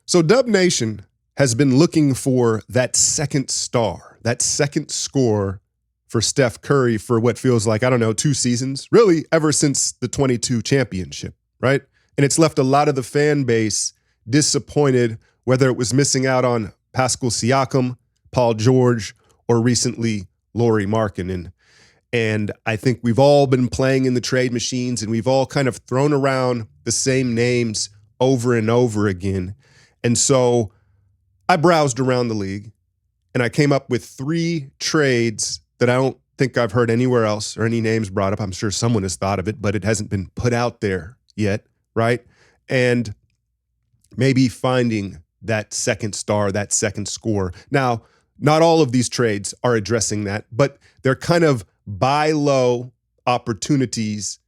So Dub Nation has been looking for that second star, that second score for Steph Curry for what feels like, I don't know, 2 seasons, really ever since the 22 championship, right? And it's left a lot of the fan base disappointed, whether it was missing out on Pascal Siakam, Paul George, or recently Lauri Markkanen. And I think we've all been playing in the trade machines and we've all kind of thrown around the same names over and over again. And so I browsed around the league and I came up with 3 trades that I don't think I've heard anywhere else or any names brought up. I'm sure someone has thought of it, but it hasn't been put out there yet, right? And maybe finding that second star, that second score. Now, not all of these trades are addressing that, but they're kind of buy low opportunities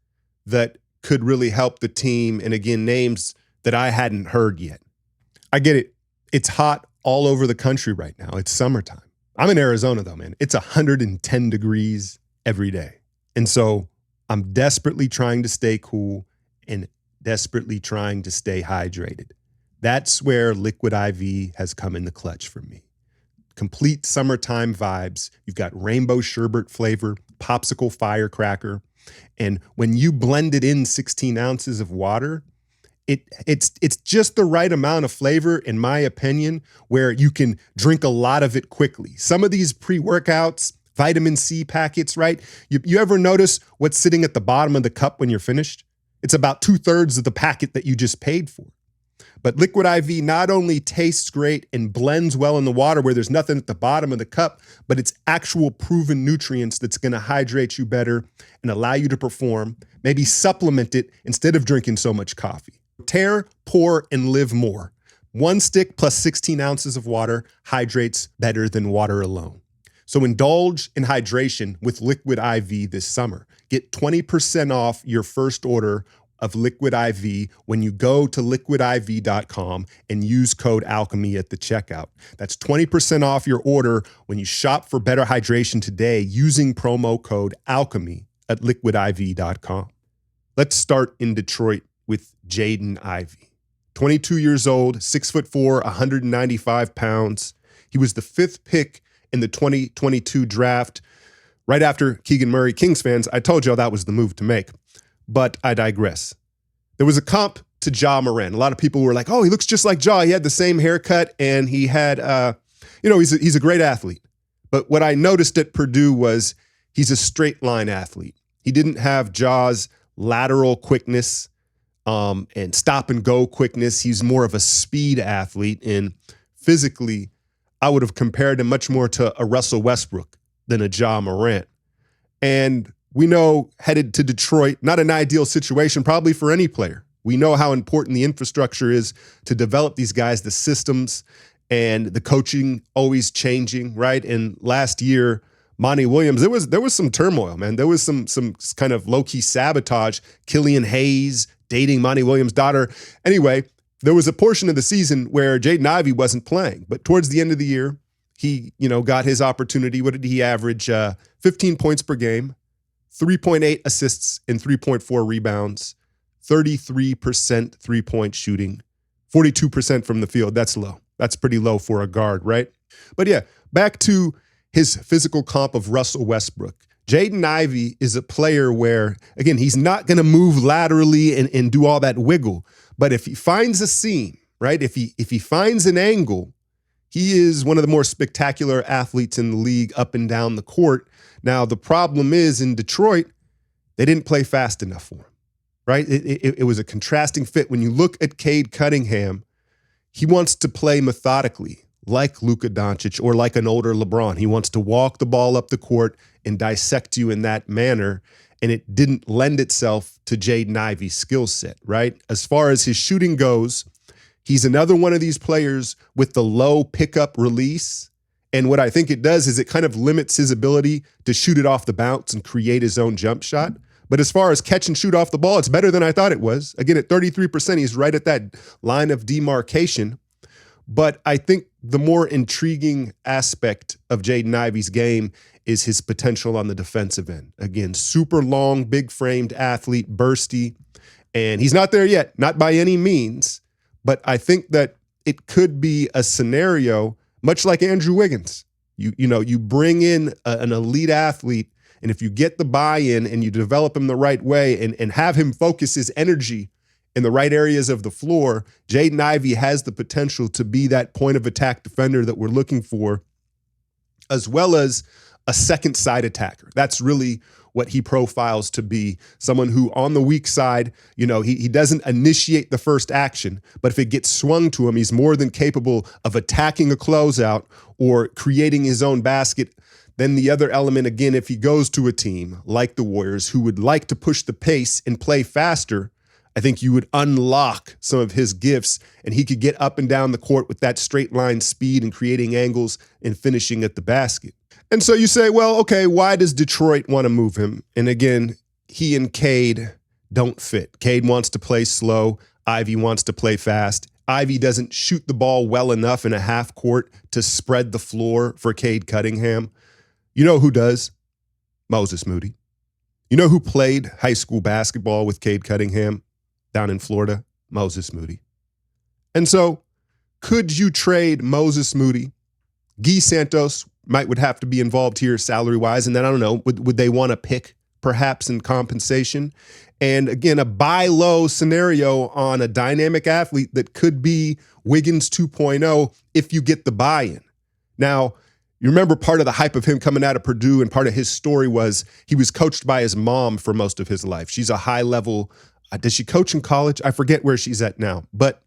that could really help the team. And again, names that I hadn't heard yet. I get it. It's hot all over the country right now. It's summertime. I'm in Arizona though, man. It's 110 degrees every day. And so I'm desperately trying to stay cool and desperately trying to stay hydrated. That's where Liquid IV has come in the clutch for me. Complete summertime vibes. You've got rainbow sherbet flavor, popsicle firecracker. And when you blend it in 16 ounces of water, it's just the right amount of flavor, in my opinion, where you can drink a lot of it quickly. Some of these pre-workouts, vitamin C packets, right? You ever notice what's sitting at the bottom of the cup when you're finished? It's about 2/3 of the packet that you just paid for. But Liquid IV not only tastes great and blends well in the water where there's nothing at the bottom of the cup, but it's actual proven nutrients that's going to hydrate you better and allow you to perform. Maybe supplement it instead of drinking so much coffee. Tear, pour, and live more. 1 stick plus 16 ounces of water hydrates better than water alone. So indulge in hydration with Liquid IV this summer. Get 20% off your first order of Liquid IV when you go to liquidiv.com and use code alchemy at the checkout. That's 20% off your order when you shop for better hydration today using promo code alchemy at liquidiv.com. Let's start in Detroit with Jaden Ivey. 22 years old, 6'4", 195 pounds. He was the 5th pick in the 2022 draft. Right after Keegan Murray, Kings fans, I told y'all that was the move to make. But I digress. There was a comp to Ja Morant. A lot of people were like, oh, he looks just like Ja. He had the same haircut and he had, he's a great athlete. But what I noticed at Purdue was he's a straight line athlete. He didn't have Ja's lateral quickness and stop and go quickness. He's more of a speed athlete. And physically, I would have compared him much more to a Russell Westbrook than a Ja Morant. And we know headed to Detroit, not an ideal situation probably for any player. We know how important the infrastructure is to develop these guys, the systems and the coaching always changing, right? And last year, Monty Williams, there was some turmoil, man. There was some kind of low-key sabotage. Killian Hayes dating Monty Williams' daughter. Anyway, there was a portion of the season where Jaden Ivey wasn't playing, but towards the end of the year, he, got his opportunity. What did he average? 15 points per game, 3.8 assists and 3.4 rebounds, 33% three-point shooting, 42% from the field. That's low. That's pretty low for a guard, right? But yeah, back to his physical comp of Russell Westbrook. Jaden Ivey is a player where, again, he's not going to move laterally and do all that wiggle. But if he finds a seam, right, if he finds an angle, he is one of the more spectacular athletes in the league up and down the court. Now, the problem is in Detroit, they didn't play fast enough for him, right? It was a contrasting fit. When you look at Cade Cunningham, he wants to play methodically, like Luka Doncic or like an older LeBron. He wants to walk the ball up the court and dissect you in that manner, and it didn't lend itself to Jaden Ivey's skill set, right? As far as his shooting goes, he's another one of these players with the low pickup release, and what I think it does is it kind of limits his ability to shoot it off the bounce and create his own jump shot. But as far as catch and shoot off the ball, it's better than I thought it was. Again, at 33%, he's right at that line of demarcation. But I think the more intriguing aspect of Jaden Ivey's game is his potential on the defensive end. Again, super long, big-framed athlete, bursty, and he's not there yet, not by any means. But I think that it could be a scenario much like Andrew Wiggins. You bring in an elite athlete, and if you get the buy-in and you develop him the right way and have him focus his energy in the right areas of the floor, Jaden Ivey has the potential to be that point of attack defender that we're looking for, as well as a second side attacker. That's really what he profiles to be, someone who on the weak side, he doesn't initiate the first action, but if it gets swung to him, he's more than capable of attacking a closeout or creating his own basket. Then the other element, again, if he goes to a team like the Warriors who would like to push the pace and play faster, I think you would unlock some of his gifts and he could get up and down the court with that straight line speed and creating angles and finishing at the basket. And so you say, well, okay, why does Detroit want to move him? And again, he and Cade don't fit. Cade wants to play slow. Ivey wants to play fast. Ivey doesn't shoot the ball well enough in a half court to spread the floor for Cade Cunningham. You know who does? Moses Moody. You know who played high school basketball with Cade Cunningham down in Florida? Moses Moody. And so could you trade Moses Moody? Guy Santos would have to be involved here salary-wise, and then I don't know, would they want to pick perhaps in compensation? And again, a buy low scenario on a dynamic athlete that could be Wiggins 2.0 if you get the buy-in. Now, you remember part of the hype of him coming out of Purdue and part of his story was he was coached by his mom for most of his life. She's a high-level, does she coach in college? I forget where she's at now, but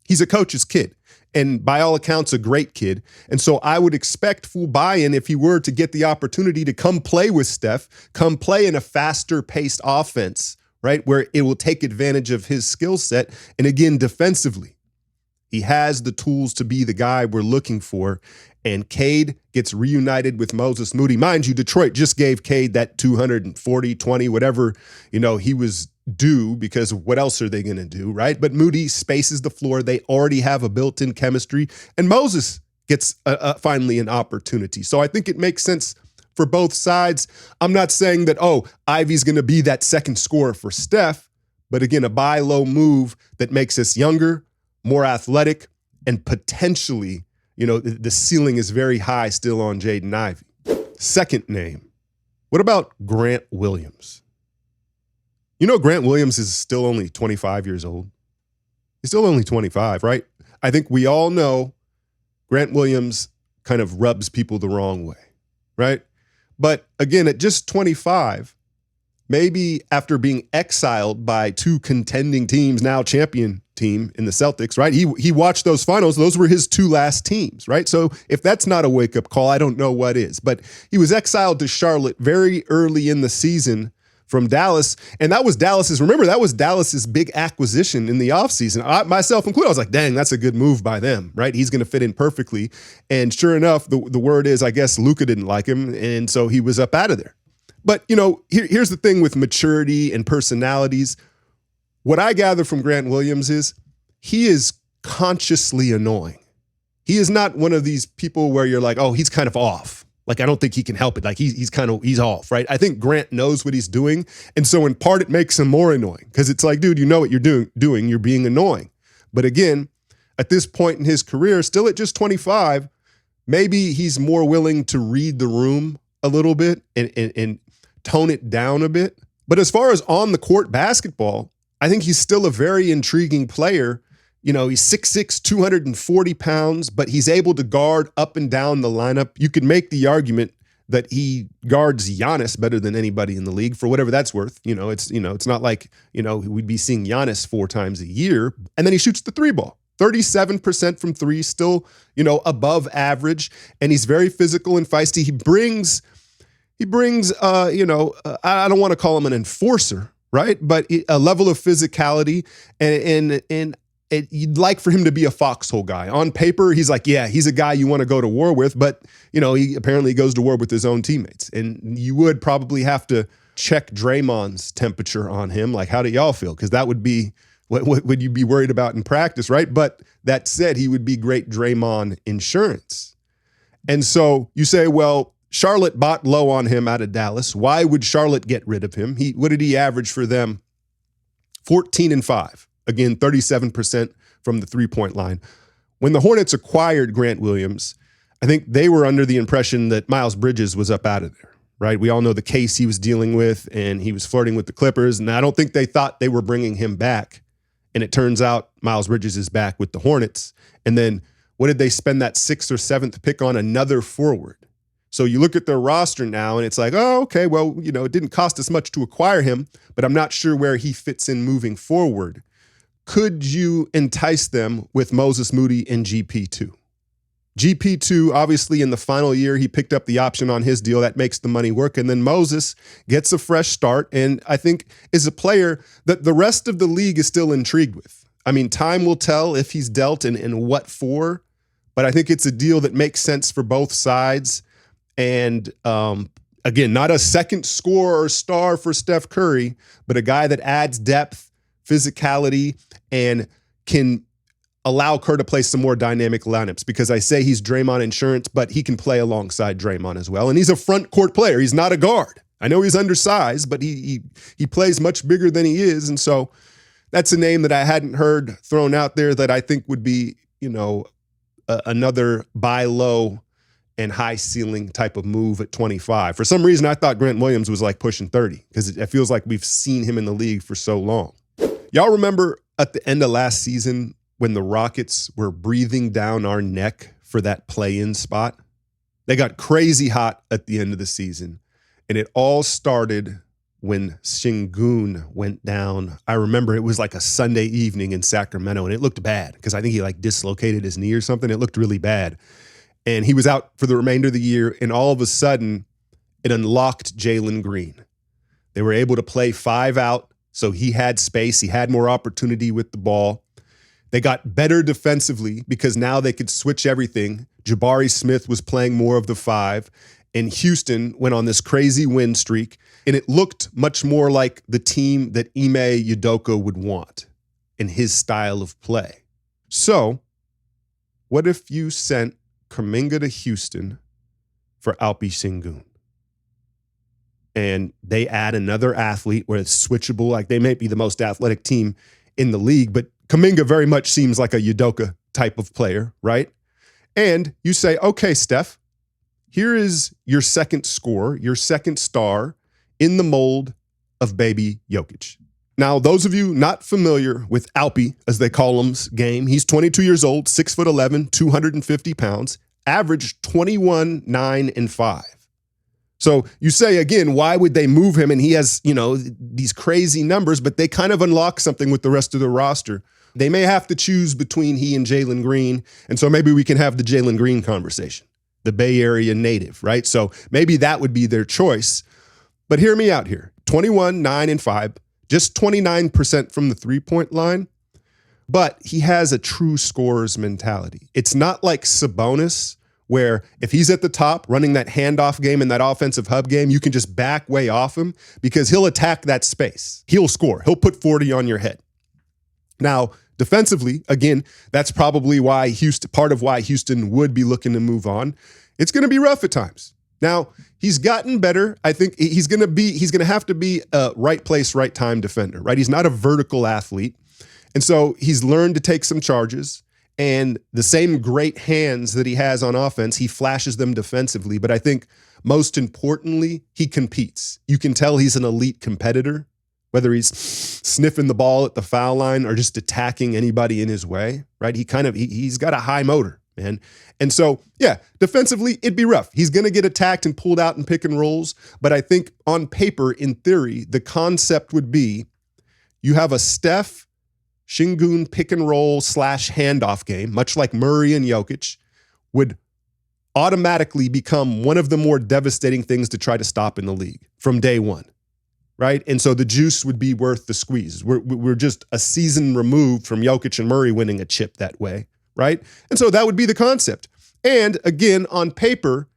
he's a coach's kid. And by all accounts, a great kid. And so I would expect full buy-in if he were to get the opportunity to come play with Steph, come play in a faster-paced offense, right, where it will take advantage of his skill set. And again, defensively, he has the tools to be the guy we're looking for. And Cade gets reunited with Moses Moody. Mind you, Detroit just gave Cade that 240, 20, whatever, he was due, because what else are they going to do, right? But Moody spaces the floor. They already have a built-in chemistry, and Moses gets finally an opportunity. So I think it makes sense for both sides. I'm not saying that, Ivey's going to be that second scorer for Steph, but again, a buy low move that makes us younger, more athletic, and potentially, the ceiling is very high still on Jaden Ivey. Second name, what about Grant Williams? Grant Williams is still only 25 years old. He's still only 25, right? I think we all know Grant Williams kind of rubs people the wrong way, right? But again, at just 25, maybe after being exiled by two contending teams, now champion team in the Celtics, right? He watched those finals. Those were his two last teams, right? So if that's not a wake-up call, I don't know what is. But he was exiled to Charlotte very early in the season from Dallas, and that was Dallas's big acquisition in the offseason. Myself included, I was like, dang, that's a good move by them, right? He's going to fit in perfectly. And sure enough, the word is, I guess Luka didn't like him, and so he was up out of there. But, here's the thing with maturity and personalities. What I gather from Grant Williams is he is consciously annoying. He is not one of these people where you're like, oh, he's kind of off. Like, I don't think he can help it. Like, he's off, right? I think Grant knows what he's doing. And so in part, it makes him more annoying because it's like, dude, you know what you're doing. You're being annoying. But again, at this point in his career, still at just 25, maybe he's more willing to read the room a little bit and tone it down a bit. But as far as on the court basketball, I think he's still a very intriguing player. He's 6'6", 240 pounds, but he's able to guard up and down the lineup. You could make the argument that he guards Giannis better than anybody in the league for whatever that's worth. It's not like, we'd be seeing Giannis 4 times a year. And then he shoots the three ball, 37% from three, still, above average. And he's very physical and feisty. He brings, I don't want to call him an enforcer, right? But a level of physicality and you'd like for him to be a foxhole guy. On paper, he's like, yeah, he's a guy you want to go to war with, but, he apparently goes to war with his own teammates. And you would probably have to check Draymond's temperature on him. Like, how do y'all feel? Because that would be, what would you be worried about in practice, right? But that said, he would be great Draymond insurance. And so you say, well, Charlotte bought low on him out of Dallas. Why would Charlotte get rid of him? What did he average for them? 14 and 5. Again, 37% from the three-point line. When the Hornets acquired Grant Williams, I think they were under the impression that Miles Bridges was up out of there, right? We all know the case he was dealing with, and he was flirting with the Clippers, and I don't think they thought they were bringing him back. And it turns out Miles Bridges is back with the Hornets. And then what did they spend that 6th or 7th pick on? Another forward. So you look at their roster now, and it's like, oh, okay, well, it didn't cost us much to acquire him, but I'm not sure where he fits in moving forward. Could you entice them with Moses Moody and GP2? GP2, obviously, in the final year, he picked up the option on his deal. That makes the money work. And then Moses gets a fresh start, and I think is a player that the rest of the league is still intrigued with. I mean, time will tell if he's dealt and what for, but I think it's a deal that makes sense for both sides. And again, not a second scorer or star for Steph Curry, but a guy that adds depth, physicality, and can allow Kerr to play some more dynamic lineups, because I say he's Draymond insurance, but he can play alongside Draymond as well. And he's a front court player. He's not a guard. I know he's undersized, but he plays much bigger than he is. And so that's a name that I hadn't heard thrown out there that I think would be, another buy low and high ceiling type of move at 25. For some reason, I thought Grant Williams was like pushing 30, because it feels like we've seen him in the league for so long. Y'all remember at the end of last season when the Rockets were breathing down our neck for that play-in spot? They got crazy hot at the end of the season, and it all started when Sengun went down. I remember it was like a Sunday evening in Sacramento, and it looked bad because I think he dislocated his knee or something. It looked really bad. And he was out for the remainder of the year, and all of a sudden, it unlocked Jalen Green. They were able to play 5 out, so he had space. He had more opportunity with the ball. They got better defensively because now they could switch everything. Jabari Smith was playing more of the 5, and Houston went on this crazy win streak, and it looked much more like the team that Ime Udoka would want in his style of play. So, what if you sent Kuminga to Houston for Alperen Sengun? And they add another athlete where it's switchable. Like, they may be the most athletic team in the league, but Kuminga very much seems like a Udoka type of player, right? And you say, okay, Steph, here is your second scorer, your second star in the mold of baby Jokic. Now, those of you not familiar with Alpy, as they call him's game, he's 22 years old, 6'11", 250 pounds, averaged 21, 9, and 5. So you say, again, why would they move him? And he has, these crazy numbers, but they kind of unlock something with the rest of the roster. They may have to choose between he and Jalen Green. And so maybe we can have the Jalen Green conversation, the Bay Area native, right? So maybe that would be their choice. But hear me out here. 21, 9, and 5, just 29% from the three-point line. But he has a true scorer's mentality. It's not like Sabonis, where if he's at the top running that handoff game and that offensive hub game, you can just back way off him because he'll attack that space. He'll score. He'll put 40 on your head. Now, defensively, again, that's probably why part of why Houston would be looking to move on. It's going to be rough at times. Now, he's gotten better. I think he's going to have to be a right place, right time defender, right? He's not a vertical athlete. And so he's learned to take some charges. And the same great hands that he has on offense, he flashes them defensively. But I think most importantly, he competes. You can tell he's an elite competitor, whether he's sniffing the ball at the foul line or just attacking anybody in his way, right? He's got a high motor, man. And so, yeah, defensively, it'd be rough. He's going to get attacked and pulled out in pick and rolls. But I think on paper, in theory, the concept would be you have a Steph Sengun pick and roll / handoff game, much like Murray and Jokic, would automatically become one of the more devastating things to try to stop in the league from day one, right? And so the juice would be worth the squeeze. We're just a season removed from Jokic and Murray winning a chip that way, right? And so that would be the concept. And again, on paper,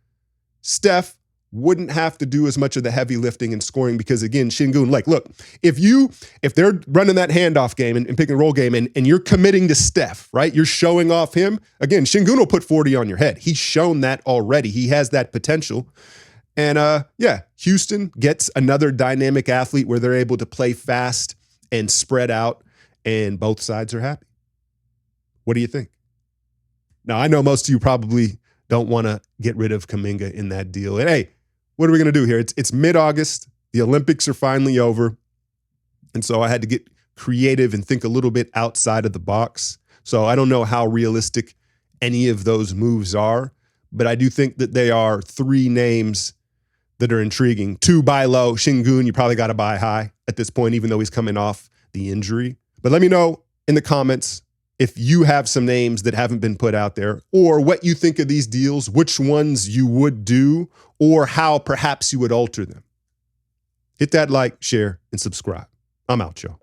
Steph wouldn't have to do as much of the heavy lifting and scoring because, again, Sengun, look, if they're running that handoff game and pick and roll game and you're committing to Steph, right? You're showing off him. Again, Sengun will put 40 on your head. He's shown that already. He has that potential. And Houston gets another dynamic athlete where they're able to play fast and spread out, and both sides are happy. What do you think? Now, I know most of you probably don't want to get rid of Kuminga in that deal. And hey, what are we going to do here? It's mid-August. The Olympics are finally over. And so I had to get creative and think a little bit outside of the box. So I don't know how realistic any of those moves are, but I do think that they are three names that are intriguing. 2, buy low. Sengun, you probably got to buy high at this point, even though he's coming off the injury. But let me know in the comments if you have some names that haven't been put out there, or what you think of these deals, which ones you would do, or how perhaps you would alter them. Hit that like, share, and subscribe. I'm out, y'all.